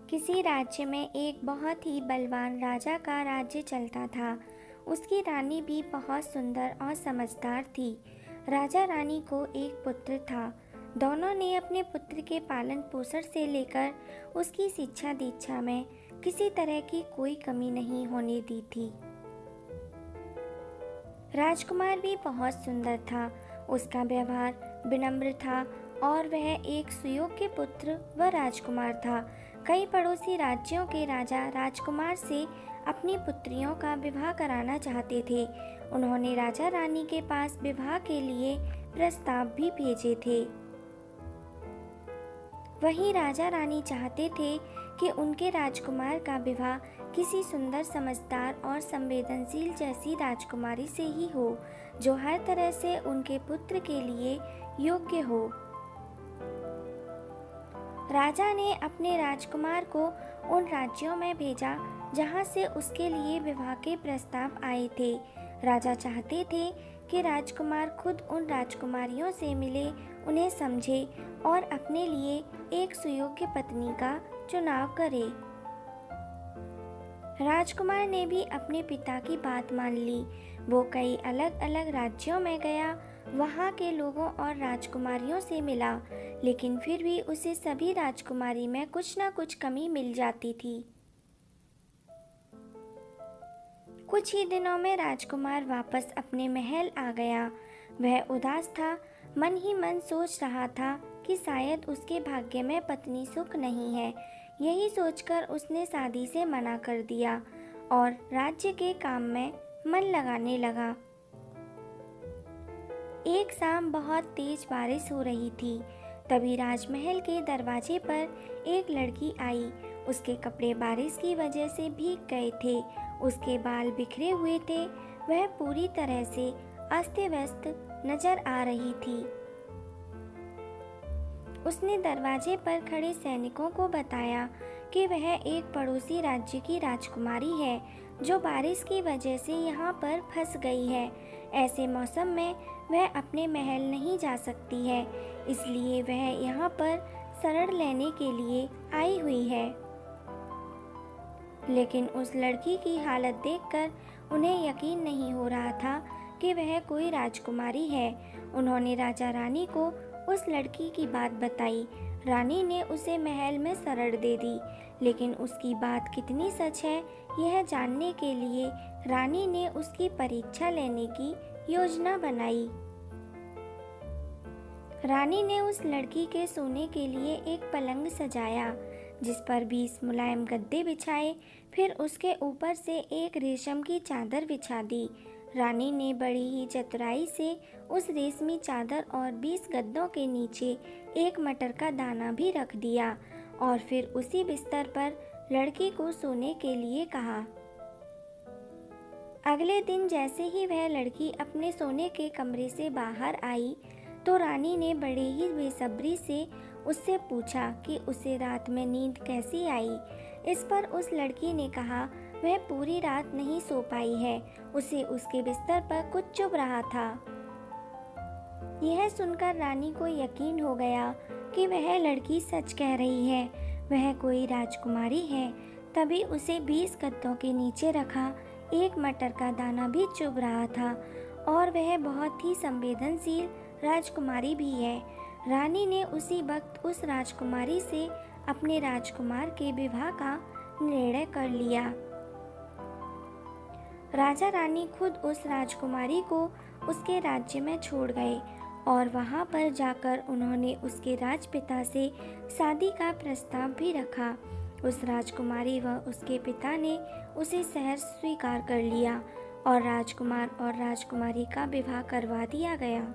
किसी राज्य में एक बहुत ही बलवान राजा का राज्य चलता था। उसकी रानी भी बहुत सुंदर और समझदार थी। राजा रानी को एक पुत्र था। दोनों ने अपने पुत्र के पालन पोषण से लेकर उसकी शिक्षा दीक्षा में किसी तरह की कोई कमी नहीं होने दी थी। राजकुमार भी बहुत सुंदर था। उसका व्यवहार विनम्र था और वह एक सुयोग्य पुत्र व राजकुमार था। कई पड़ोसी राज्यों के राजा राजकुमार से अपनी पुत्रियों का विवाह कराना चाहते थे। उन्होंने राजा रानी के पास विवाह के लिए प्रस्ताव भी भेजे थे। वहीं राजा रानी चाहते थे कि उनके राजकुमार का विवाह किसी सुंदर, समझदार और संवेदनशील जैसी राजकुमारी से ही हो, जो हर तरह से उनके पुत्र के लिए योग्य हो। राजा ने अपने राजकुमार को उन राज्यों में भेजा जहां से उसके लिए विवाह के प्रस्ताव आए थे। राजा चाहते थे कि राजकुमार खुद उन राजकुमारियों से मिले, उन्हें समझे और अपने लिए एक सुयोग्य पत्नी का चुनाव करे। राजकुमार ने भी अपने पिता की बात मान ली। वो कई अलग अलग राज्यों में गया, वहाँ के लोगों और राजकुमारियों से मिला, लेकिन फिर भी उसे सभी राजकुमारी में कुछ न कुछ कमी मिल जाती थी। कुछ ही दिनों में राजकुमार वापस अपने महल आ गया। वह उदास था, मन ही मन सोच रहा था कि शायद उसके भाग्य में पत्नी सुख नहीं है। यही सोचकर उसने शादी से मना कर दिया और राज्य के काम में मन लगाने लगा। एक शाम बहुत तेज बारिश हो रही थी। तभी राजमहल के दरवाजे पर एक लड़की आई। उसके कपड़े बारिश की वजह से भीग गए थे, उसके बाल बिखरे हुए थे, वह पूरी तरह से अस्त व्यस्त नजर आ रही थी। उसने दरवाजे पर खड़े सैनिकों को बताया कि वह एक पड़ोसी राज्य की राजकुमारी है, जो बारिश की वजह से यहाँ पर फंस गई है। ऐसे मौसम में वह अपने महल नहीं जा सकती है, इसलिए वह यहाँ पर शरण लेने के लिए आई हुई है। लेकिन उस लड़की की हालत देखकर उन्हें यकीन नहीं हो रहा था कि वह कोई राजकुमारी है। उन्होंने राजा रानी को उस लड़की की बात बताई। रानी ने उसे महल में शरण दे दी, लेकिन उसकी बात कितनी सच है, यह जानने के लिए रानी ने उसकी परीक्षा लेने की योजना बनाई। रानी ने उस लड़की के सोने के लिए एक पलंग सजाया, जिस पर 20 मुलायम गद्दे बिछाए, फिर उसके ऊपर से एक रेशम की चादर बिछा दी। रानी ने बड़ी ही चतुराई से उस रेशमी चादर और 20 गद्दों के नीचे एक मटर का दाना भी रख दिया और फिर उसी बिस्तर पर लड़की को सोने के लिए कहा। अगले दिन जैसे ही वह लड़की अपने सोने के कमरे से बाहर आई, तो रानी ने बड़े ही बेसब्री से उससे पूछा कि उसे रात में नींद कैसी आई। इस पर उस लड़की ने कहा वह पूरी रात नहीं सो पाई है, उसे उसके बिस्तर पर कुछ चुभ रहा था। यह सुनकर रानी को यकीन हो गया कि वह लड़की सच कह रही है, वह कोई राजकुमारी है। तभी उसे 20 गद्दों के नीचे रखा एक मटर का दाना भी चुभ रहा था और वह बहुत ही संवेदनशील राजकुमारी भी है। रानी ने उसी वक्त उस राजकुमारी से अपने राजकुमार के विवाह का निर्णय कर लिया। राजा रानी खुद उस राजकुमारी को उसके राज्य में छोड़ गए और वहां पर जाकर उन्होंने उसके राजपिता से शादी का प्रस्ताव भी रखा। उस राजकुमारी व उसके पिता ने उसे सहर्ष स्वीकार कर लिया और राजकुमार और राजकुमारी का विवाह करवा दिया गया।